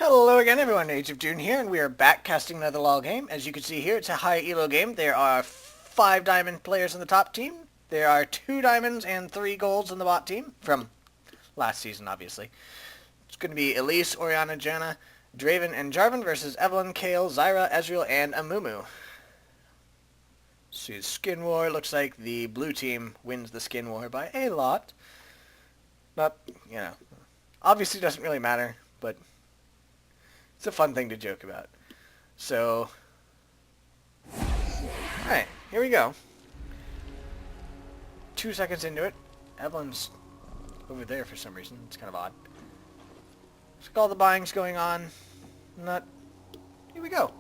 Hello again everyone, Ageofdune here, and we are back casting another LoL game. As you can see here, it's a high elo game. There are 5 diamond players in the top team. There are 2 diamonds and 3 golds in the bot team, from last season obviously. It's going to be Elise, Orianna, Janna, Draven, and Jarvan versus Evelynn, Kayle, Zyra, Ezreal, and Amumu. See, skin war, looks like the blue team wins the skin war by a lot. But, you know, obviously doesn't really matter, but it's a fun thing to joke about. So, alright, here we go. 2 seconds into it. Evelynn's over there for some reason. It's kind of odd. Looks like all the buying's going on. Here we go.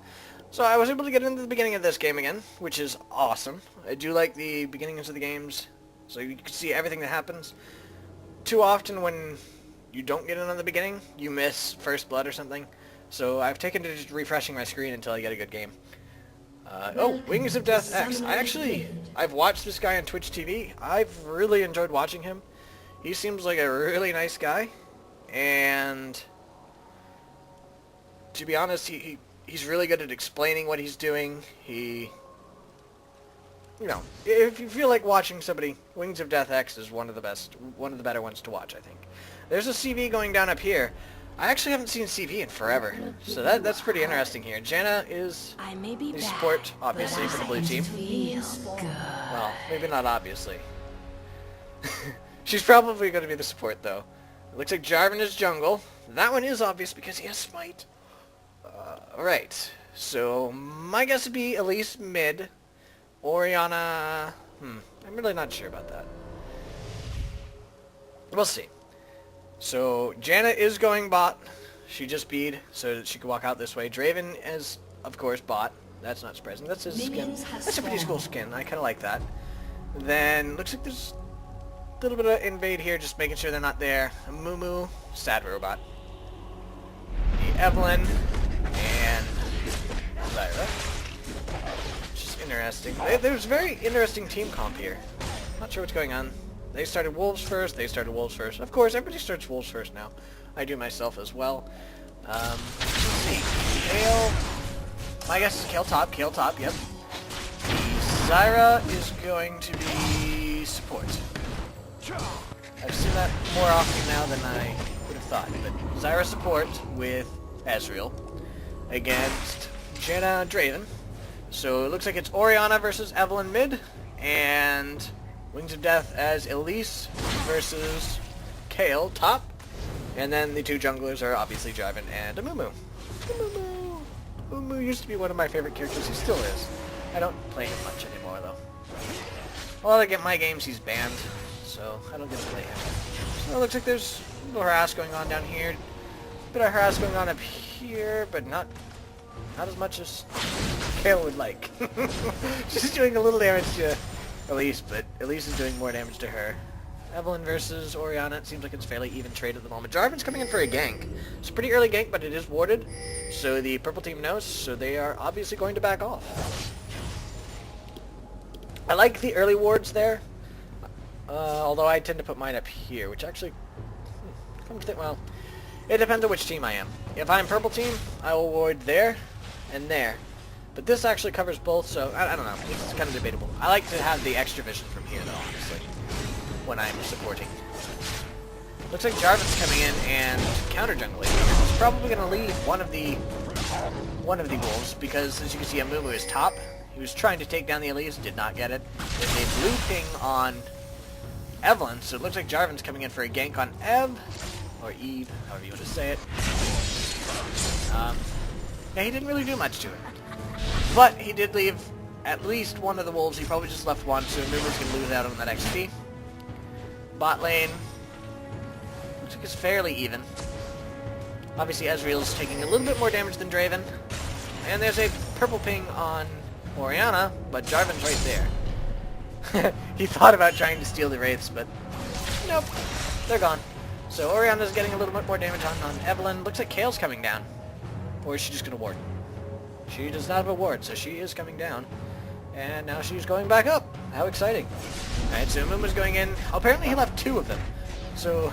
So I was able to get into the beginning of this game again, which is awesome. I do like the beginnings of the games, so you can see everything that happens. Too often when you don't get in on the beginning, you miss first blood or something. So I've taken to just refreshing my screen until I get a good game. Oh, WingsOfDeath X. I've watched this guy on Twitch TV. I've really enjoyed watching him. He seems like a really nice guy. And to be honest, he's really good at explaining what he's doing. You know, if you feel like watching somebody, WingsOfDeath X is one of the better ones to watch, I think. There's a CV going down up here. I actually haven't seen CV in forever, so that's pretty interesting here. Janna is the support, obviously, for the blue team. Well, maybe not obviously. She's probably going to be the support, though. It looks like Jarvan is jungle. That one is obvious because he has smite. Alright, so my guess would be Elise mid. Orianna... I'm really not sure about that. We'll see. So, Janna is going bot. She just beat, so that she could walk out this way. Draven is, of course, bot. That's not surprising. That's his skin. That's a pretty cool skin. I kind of like that. Then, looks like there's a little bit of invade here, just making sure they're not there. Amumu, sad robot. The Evelynn, and Zyra. Which is interesting. There's a very interesting team comp here. Not sure what's going on. They started wolves first. Of course, everybody starts wolves first now. I do myself as well. Let's see. Kayle. My guess is Kayle top, yep. Zyra is going to be support. I've seen that more often now than I would have thought. But Zyra support with Ezreal against Janna Draven. So it looks like it's Orianna versus Evelynn mid, and WingsOfDeath as Elise versus Kayle top. And then the 2 junglers are obviously Jarvan and Amumu. Amumu used to be one of my favorite characters. He still is. I don't play him much anymore, though. A lot of my games he's banned, so I don't get to play him. So it looks like there's a little harass going on down here. A bit of harass going on up here, but not as much as Kayle would like. She's doing a little damage to Elise, but Elise is doing more damage to her. Evelynn versus Orianna. It seems like it's fairly even trade at the moment. Jarvan's coming in for a gank. It's a pretty early gank, but it is warded, so the purple team knows, so they are obviously going to back off. I like the early wards there, although I tend to put mine up here, which actually, come to think, well, it depends on which team I am. If I'm purple team, I will ward there and there. But this actually covers both, so I don't know. It's kind of debatable. I like to have the extra vision from here, though, honestly, when I'm supporting. Looks like Jarvan's coming in and counter-jungling. He's probably going to leave one of the wolves, because as you can see, Amumu is top. He was trying to take down the Elise, did not get it. There's a blue ping on Evelynn, so it looks like Jarvan's coming in for a gank on Ev, or Eve, however you want to say it. Yeah, he didn't really do much to it. But he did leave at least one of the wolves. He probably just left one, so Amumu's going to lose out on that XP. Bot lane looks like it's fairly even. Obviously Ezreal's taking a little bit more damage than Draven. And there's a purple ping on Orianna, but Jarvan's right there. He thought about trying to steal the wraiths, but nope, they're gone. So Orianna's getting a little bit more damage on Evelynn. Looks like Kayle's coming down. Or is she just going to ward? She does not have a ward, so she is coming down. And now she's going back up. How exciting. Alright, so Amumu's going in. Apparently he left 2 of them. So,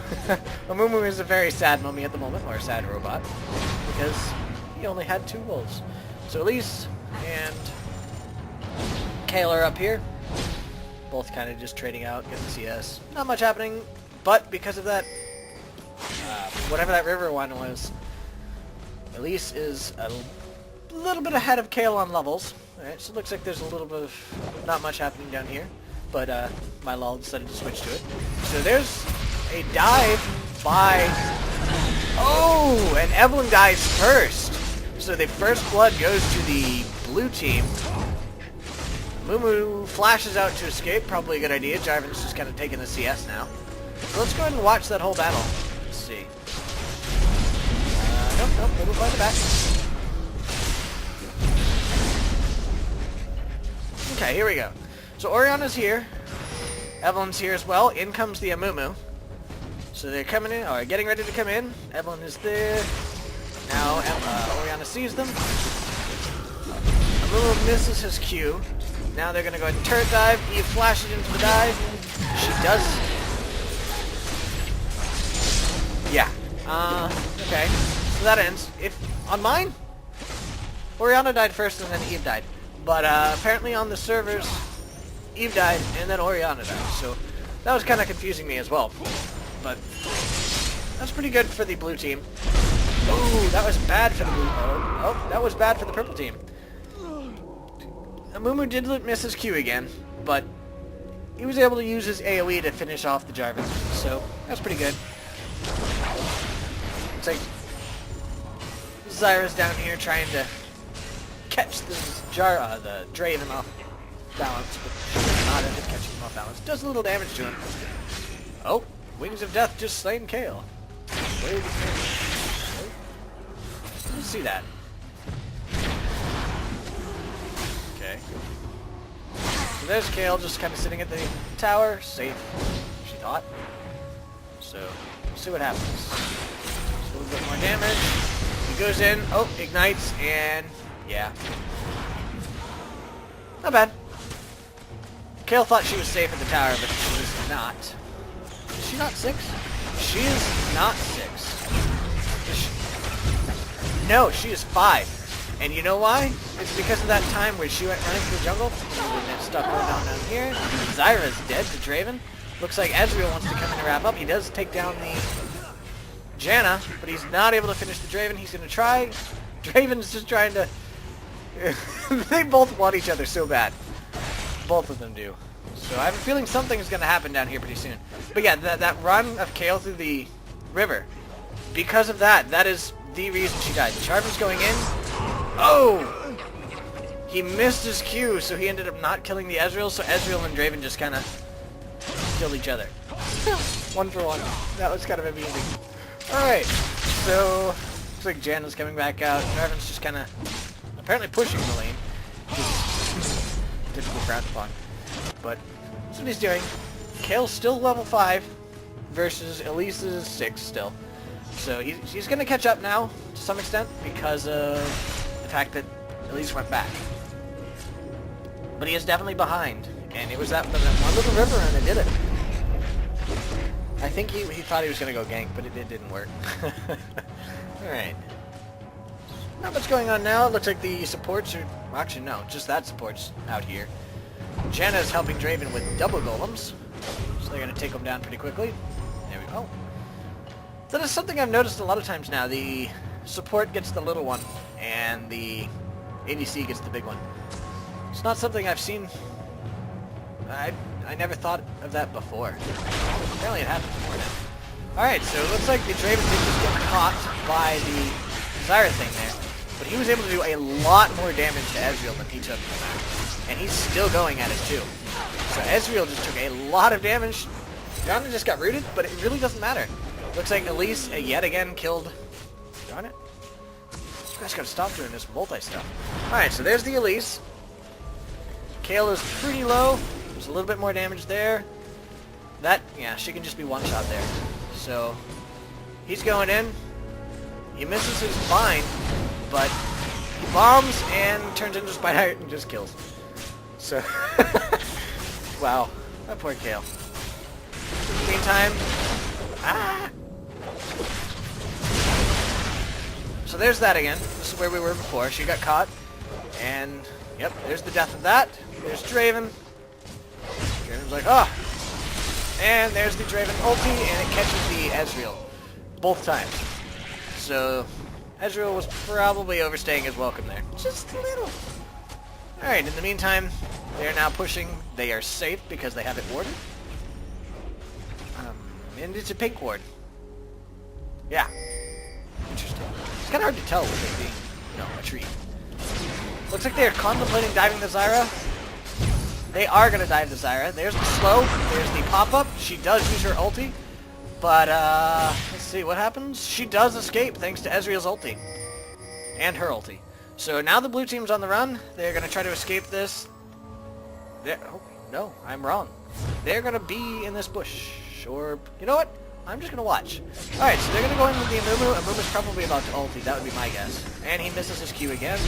Amumu is a very sad mummy at the moment, or a sad robot, because he only had 2 wolves. So Elise and Kayle are up here, both kind of just trading out, getting CS. Not much happening, but because of that, whatever that river one was, Elise is a little bit ahead of Kayle on levels. Alright, so it looks like there's a little bit of not much happening down here, but my lol decided to switch to it. So there's a dive by... Oh! And Evelynn dies first! So the first blood goes to the blue team. Amumu flashes out to escape, probably a good idea. Jarvan's just kind of taking the CS now. So let's go ahead and watch that whole battle. Let's see. Nope, we'll move by the back. Okay, here we go. So Orianna's here. Evelynn's here as well. In comes the Amumu. So they're coming in, or getting ready to come in. Evelynn is there. Now Orianna sees them. Amumu misses his Q. Now they're going to go ahead and turret dive. Eve flashes into the dive. She does. Yeah. Okay. So that ends. If on mine, Orianna died first and then Eve died. But apparently on the servers, Eve died and then Orianna died. So that was kind of confusing me as well. But that's pretty good for the blue team. Oh, that was bad for the blue. Oh, that was bad for the purple team. Amumu did miss his Q again, but he was able to use his AoE to finish off the Jarvan. So that's pretty good. Looks like Zyra's down here trying to catch the Draven off balance, but she does not end up catching him off balance. Does a little damage to him. Oh, Wings of Death just slain Kayle. Let's see that. Okay. So there's Kayle just kind of sitting at the tower, safe, she thought. So, we'll see what happens. Just a little bit more damage. He goes in, oh, ignites, and yeah. Not bad. Kayle thought she was safe at the tower, but she was not. Is she not 6? She is not 6. No, she is 5. And you know why? It's because of that time where she went running through the jungle and then stuck her down here. Zyra's dead to Draven. Looks like Ezreal wants to come in and wrap up. He does take down the Janna, but he's not able to finish the Draven. He's going to try. Draven's just trying to... They both want each other so bad. Both of them do. So I have a feeling something is going to happen down here pretty soon. But yeah, that run of Kayle through the river, because of that, that is the reason she died. Jarvan's going in. Oh! He missed his Q, so he ended up not killing the Ezreal, so Ezreal and Draven just kind of killed each other. 1 for 1. That was kind of amazing. Alright, so looks like Janna's coming back out. Jarvan's just kind of apparently pushing the lane. Just typical frowned upon. But that's what he's doing. Kayle's still level 5 versus Elise's 6 still. So he's going to catch up now to some extent because of the fact that Elise went back. But he is definitely behind. And it was that one little river and it did it. I think he thought he was going to go gank, but it didn't work. Alright. Not much going on now. It looks like the supports are... Well, actually, no. Just that support's out here. Janna is helping Draven with double golems. So they're going to take him down pretty quickly. There we go. That is something I've noticed a lot of times now. The support gets the little one, and the ADC gets the big one. It's not something I've seen... I never thought of that before. Apparently it happens more now. Alright, so it looks like the Draven did just get caught by the Zyra thing there. But he was able to do a lot more damage to Ezreal than he took. And he's still going at it too. So Ezreal just took a lot of damage. Janna just got rooted, but it really doesn't matter. Looks like Elise yet again killed... Darn it. You guys gotta stop doing this multi-stuff. Alright, so there's the Elise. Kayle is pretty low. There's a little bit more damage there. That, yeah, she can just be one-shot there. So, he's going in. He misses his bind, but he bombs and turns into Spider and just kills. So, wow, that poor Kayle. In the meantime, Ah! So there's that again. This is where we were before. She got caught. And, yep, there's the death of that. There's Draven. Draven's like, oh! And there's the Draven ulti, and it catches the Ezreal. Both times. So, Ezreal was probably overstaying his welcome there. Just a little. Alright, in the meantime, they are now pushing. They are safe because they have it warded. And it's a pink ward. Yeah. Interesting. It's kind of hard to tell with it being, you know, a tree. Looks like they're contemplating diving the Zyra. They are going to dive the Zyra. There's the slow. There's the pop-up. She does use her ulti. But, let's see what happens. She does escape thanks to Ezreal's ulti. And her ulti. So now the blue team's on the run. They're going to try to escape this. Oh, no, I'm wrong. They're going to be in this bush. Or, you know what? I'm just going to watch. Alright, so they're going to go in with the Amumu. Amumu's probably about to ulti. That would be my guess. And he misses his Q again.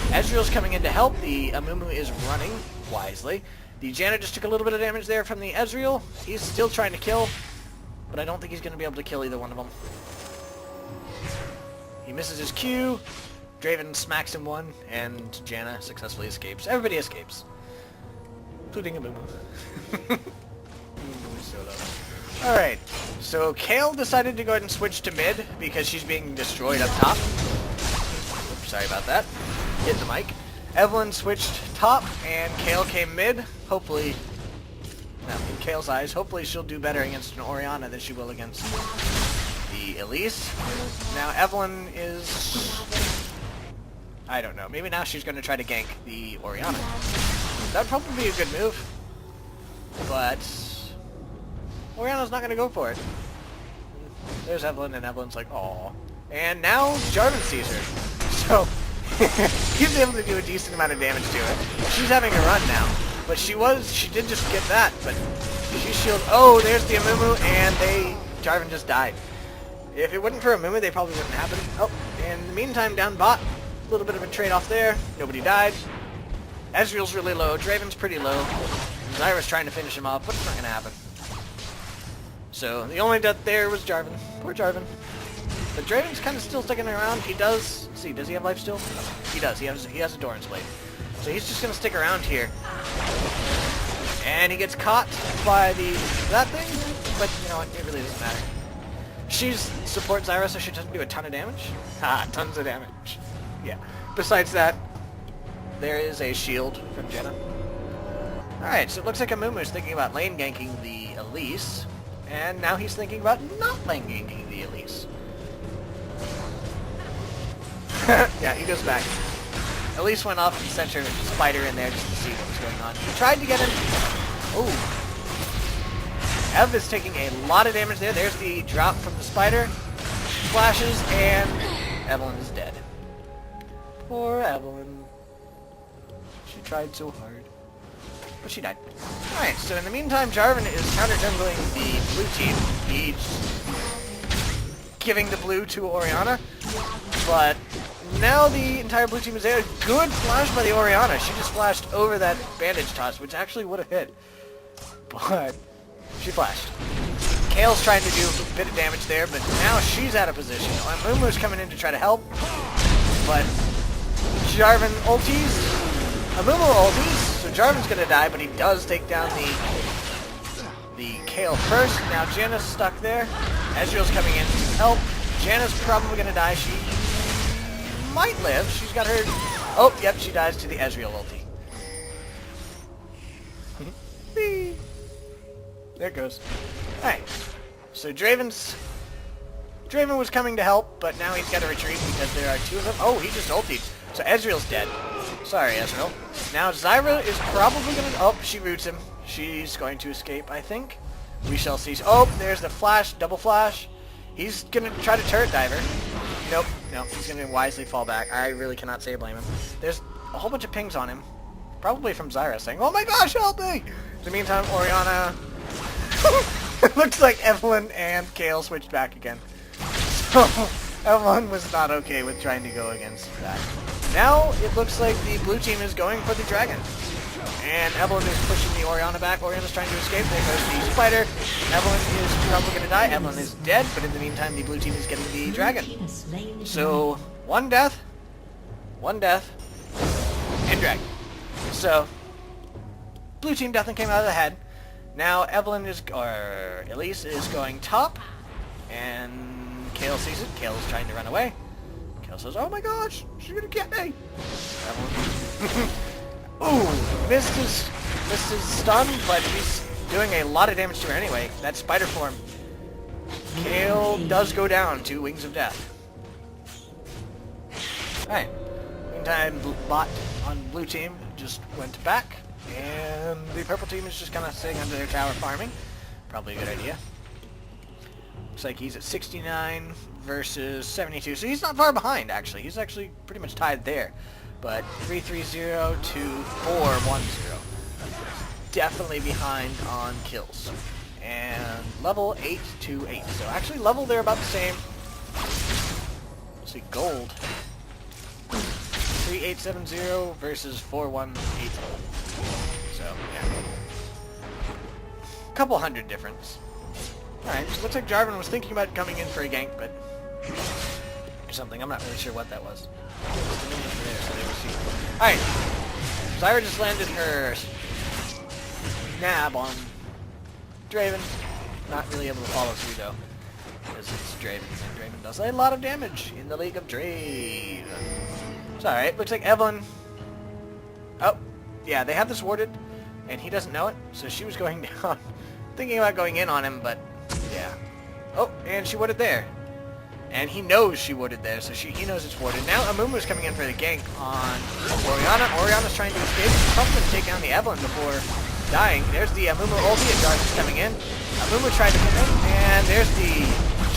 Ezreal's coming in to help. The Amumu is running wisely. The Janna just took a little bit of damage there from the Ezreal. He's still trying to kill. But I don't think he's going to be able to kill either one of them. He misses his Q. Draven smacks him one. And Janna successfully escapes. Everybody escapes. Including Amumu. Solo. Alright, so Kayle decided to go ahead and switch to mid because she's being destroyed up top. Oops, sorry about that. Hit the mic. Evelynn switched top and Kayle came mid. Hopefully, no, in Kayle's eyes, hopefully she'll do better against an Orianna than she will against the Elise. Now Evelynn is... I don't know. Maybe now she's going to try to gank the Orianna. That would probably be a good move. But... Orianna's not going to go for it. There's Evelynn, and Evelynn's like, aww. And now Jarvan sees her. So, he's able to do a decent amount of damage to her. She's having a run now. But she did just get that, but she shielded. Oh, there's the Amumu, and Jarvan just died. If it wasn't for Amumu, they probably wouldn't happen. Oh, and in the meantime, down bot, a little bit of a trade-off there. Nobody died. Ezreal's really low. Draven's pretty low. Zyra's trying to finish him off, but it's not going to happen. So, the only death there was Jarvan. Poor Jarvan. But Draven's kind of still sticking around. He does... Let's see, does he have life still? No, he does. He has a Doran's Blade. So he's just going to stick around here. And he gets caught by that thing. But, you know what? It really doesn't matter. She's support Zyra, so she doesn't do a ton of damage. Ha! Tons of damage. Yeah. Besides that, there is a shield from Janna. Alright, so it looks like Amumu is thinking about lane ganking the Elise. And now he's thinking about not lane ganking the Elise. Yeah, he goes back. Elise went off and sent her spider in there just to see what was going on. He tried to get him. Ooh. Ev is taking a lot of damage there. There's the drop from the spider. Flashes, and Evelynn is dead. Poor Evelynn. She tried so hard. But she died. Alright, so in the meantime, Jarvan is counter-jungling the blue team. He's giving the blue to Orianna. But now the entire blue team is there. Good flash by the Orianna. She just flashed over that bandage toss, which actually would have hit. But she flashed. Kayle's trying to do a bit of damage there, but now she's out of position. Amumu's coming in to try to help. But Jarvan ultis. Amumu ultis. So Jarvan's going to die, but he does take down the Kayle first. Now Janna's stuck there. Ezreal's coming in to help. Janna's probably going to die. She might live. She's got her... Oh, yep, she dies to the Ezreal ulti. There it goes. Alright. So Draven was coming to help, but now he's got to retreat because there are two of them. Oh, he just ultied. So Ezreal's dead. Sorry, Ezreal. Now Zyra is probably going to... Oh, she roots him. She's going to escape, I think. We shall see. Oh, there's the flash, double flash. He's going to try to turret dive her. Nope, no, he's going to wisely fall back. I really cannot say blame him. There's a whole bunch of pings on him. Probably from Zyra saying, oh my gosh, help me! In the meantime, Orianna... It looks like Evelynn and Kayle switched back again. So, Evelynn was not okay with trying to go against that. Now, it looks like the blue team is going for the dragon. And Evelynn is pushing the Orianna back. Orianna's trying to escape. There goes the spider. Evelynn is probably going to die. Evelynn is dead, but in the meantime, the blue team is getting the dragon. So, one death, and dragon. So, blue team definitely came out of the head. Now Evelynn is, or Elise is going top, and Kayle sees it. Kayle is trying to run away. Kayle says, "Oh my gosh, she's gonna get me!" Evelynn. Ooh, missed his stun, but he's doing a lot of damage to her anyway. That spider form. Kayle does go down to Wings of Death. Alright. Meantime, bot on blue team just went back, and the purple team is just kind of sitting under their tower farming. Probably a good idea. Looks like he's at 69 versus 72, so he's not far behind, actually. He's actually pretty much tied there. But 3-3-0 to 4-1-0. Definitely behind on kills. And level 8 to 8. So actually level they're about the same. Let's see, gold. 3-8-7-0 versus 4-1-8. So, yeah. Couple hundred difference. Alright, so looks like Jarvan was thinking about coming in for a gank, but... or something, I'm not really sure what that was. Alright, Zyra just landed her nab on Draven. Not really able to follow through though, because it's Draven, and Draven does a lot of damage in the League of Draven. It's alright, looks like Evelynn... oh, yeah, they have this warded, and he doesn't know it, so she was going down, thinking about going in on him, but yeah. Oh, and she warded there. And he knows she warded there, so he knows it's warded. Now Amumu is coming in for the gank on Orianna. Orianna's trying to escape. She's probably going to take down the Evelynn before dying. There's the Amumu ulti, and Jarvan's coming in. Amumu tried to come in, and there's the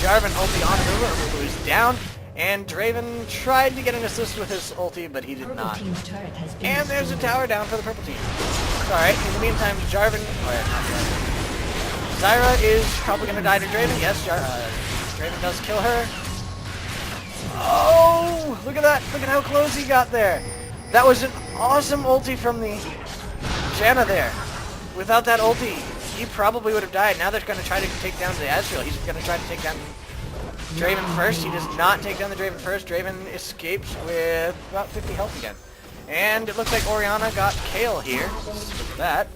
Jarvan ulti on Amumu. Amumu is down, and Draven tried to get an assist with his ulti, but he did not. And there's a tower down for the purple team. Alright, in the meantime, Jarvan... oh, yeah, not Jarvan. Zyra is probably going to die to Draven. Yes, Draven does kill her. Oh, look at that. Look at how close he got there. That was an awesome ulti from the Janna there. Without that ulti, he probably would have died. Now they're going to try to take down the Ezreal. He's going to try to take down Draven first. He does not take down the Draven first. Draven escapes with about 50 health again. And it looks like Orianna got Kayle here. Look at that.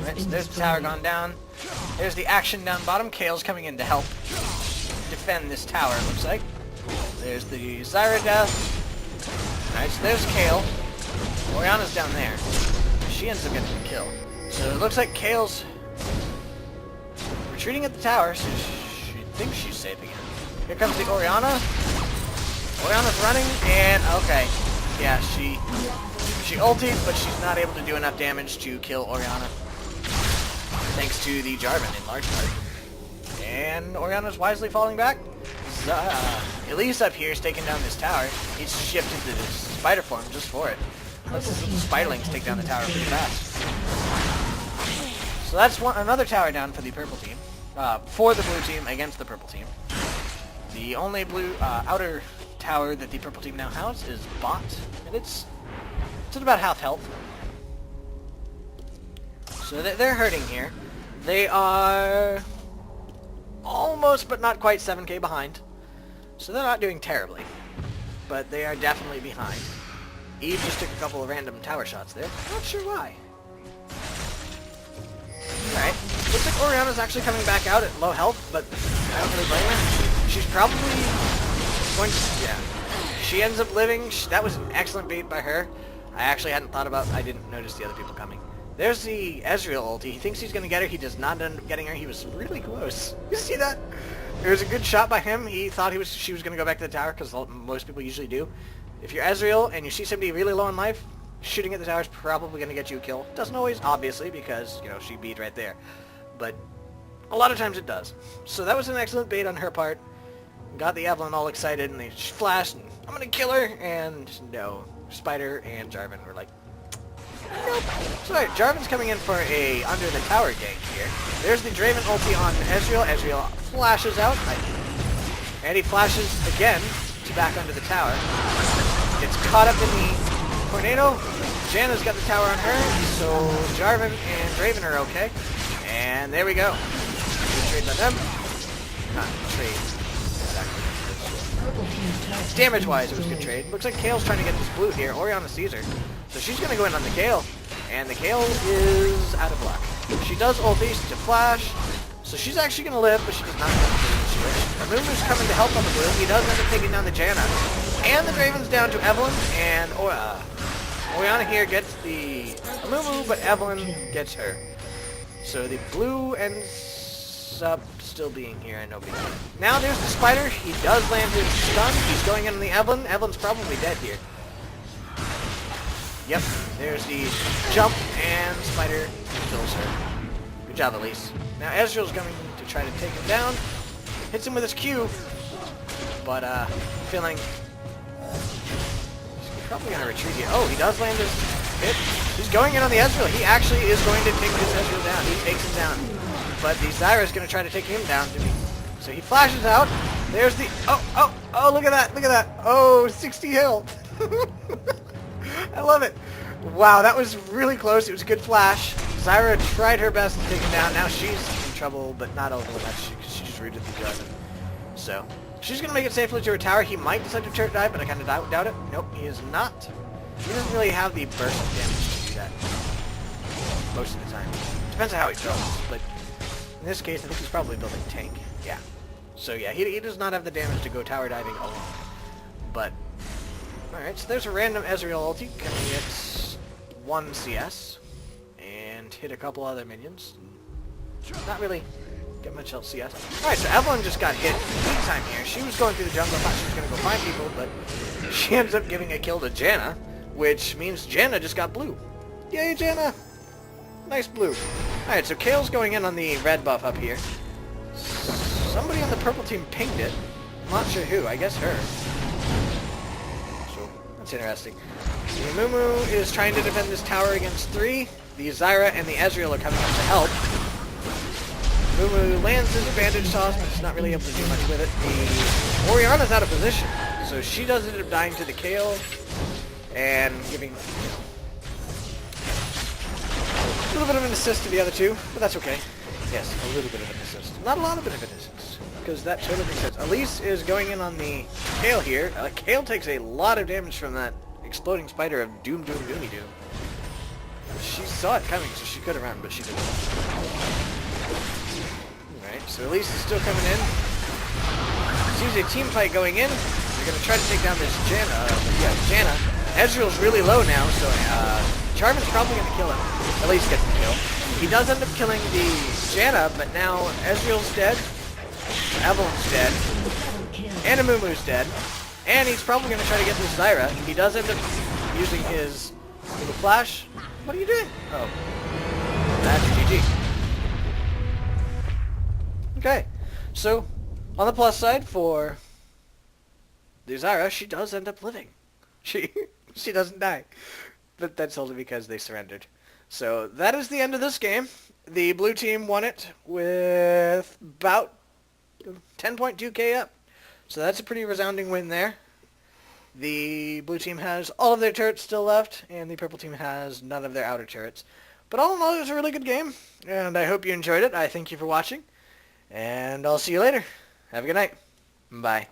Right, so there's the tower gone down. There's the action down bottom. Kayle's coming in to help defend this tower, it looks like. There's the Zyra death. Alright, so there's Kayle. Orianna's down there. She ends up getting the kill. So it looks like Kayle's retreating at the tower, so she thinks she's safe again. Here comes the Orianna. Orianna's running, and okay. Yeah, she ultied, but she's not able to do enough damage to kill Orianna. Thanks to the Jarvan in large part. And Orianna's wisely falling back. Elise up here is taking down this tower. He's shifted to this spider form just for it. Let's the spiderlings take down the tower pretty fast. So that's another tower down for the purple team. For the blue team against the purple team. The only blue outer tower that the purple team now has is bot, and it's at about half health. So they're hurting here. They are almost, but not quite 7k behind. So they're not doing terribly. But they are definitely behind. Eve just took a couple of random tower shots there. Not sure why. Alright. Looks like Orianna's actually coming back out at low health, but I don't really blame her. She's probably going to... yeah. She ends up living. That was an excellent bait by her. I actually hadn't thought about... I didn't notice the other people coming. There's the Ezreal ulti. He thinks he's going to get her. He does not end up getting her. He was really close. You see that? It was a good shot by him. He thought she was going to go back to the tower, because most people usually do. If you're Ezreal and you see somebody really low in life, shooting at the tower is probably going to get you a kill. Doesn't always, obviously, because, you know, she beat right there. But a lot of times it does. So that was an excellent bait on her part. Got the Evelynn all excited, and they flashed, and I'm going to kill her, and no. Spider and Jarvan were like, nope. So alright, Jarvan's coming in for a under the tower gank here. There's the Draven ulti on Ezreal. Ezreal flashes out. And he flashes again to back under the tower. Gets caught up in the tornado. Janna's got the tower on her, so Jarvan and Draven are okay. And there we go. Good trade by them. Not trade. Exactly. Damage-wise, it was a good trade. Looks like Kale's trying to get this blue here. Orianna sees her. So she's going to go in on the Kale. And the Kale is out of luck. She does ulti to flash. So she's actually going to live, but she does not have the blue situation. Amumu's coming to help on the blue. He does end up taking down the Janna. And the Draven's down to Evelynn. And Orianna here gets the Amumu, but Evelynn gets her. So the blue ends up still being here and nobody knows. Now there's the spider. He does land his stun. He's going in on the Evelynn. Evelynn's probably dead here. Yep, there's the jump and spider kills her. Good job, Elise. Now Ezreal's going to try to take him down. Hits him with his Q. But feeling he's probably going to retreat here. Oh, he does land his hit. He's going in on the Ezreal. He actually is going to take this Ezreal down. He takes him down. But the Zyra is going to try to take him down. So he flashes out. There's the... Oh, look at that. Look at that. Oh, 60 health. I love it. Wow, that was really close. It was a good flash. Zyra tried her best to take him down. Now she's in trouble, but not over much because she just rooted the Jarvan. So she's going to make it safely to her tower. He might decide to turret dive, but I kind of doubt it. Nope, he is not. He doesn't really have the burst damage to do that most of the time. Depends on how he builds, but in this case, I think he's probably building tank. Yeah. So yeah, he does not have the damage to go tower diving alone. But alright, so there's a random Ezreal ulti coming at 1 CS and hit a couple other minions. Not really get much else CS. Alright, so Evelynn just got hit big time here. She was going through the jungle, thought she was going to go find people, but she ends up giving a kill to Janna, which means Janna just got blue. Yay, Janna! Nice blue. Alright, so Kale's going in on the red buff up here. Somebody on the purple team pinged it. I'm not sure who. I guess her. So, that's interesting. The Amumu is trying to defend this tower against 3. The Zyra and the Ezreal are coming up to help. Amumu lands his advantage toss, but it's not really able to do much with it. The Orianna's out of position, so she does end up dying to the Kale and giving, a little bit of an assist to the other two, but that's okay. Yes, a little bit of an assist. Not a lot of an assist, because that totally makes sense. Elise is going in on the Kale here. Kale takes a lot of damage from that exploding spider of Doom. She saw it coming, so she could have run, but she didn't. Alright, so Elise is still coming in. Sees a team fight going in. They're going to try to take down this Janna. Ezreal's really low now, so Jarvan's probably going to kill him. Elise gets the kill. He does end up killing the Janna, but now Ezreal's dead, Evelynn's dead, and Amumu's dead, and he's probably going to try to get this Zyra. He does end up using his little flash. What are you doing? Oh. That's GG. Okay. So, on the plus side for the Zyra, she does end up living. She doesn't die. But that's only because they surrendered. So, that is the end of this game. The blue team won it with about 10.2k up. So that's a pretty resounding win there. The blue team has all of their turrets still left, and the purple team has none of their outer turrets. But all in all, it was a really good game, and I hope you enjoyed it. I thank you for watching, and I'll see you later. Have a good night. Bye.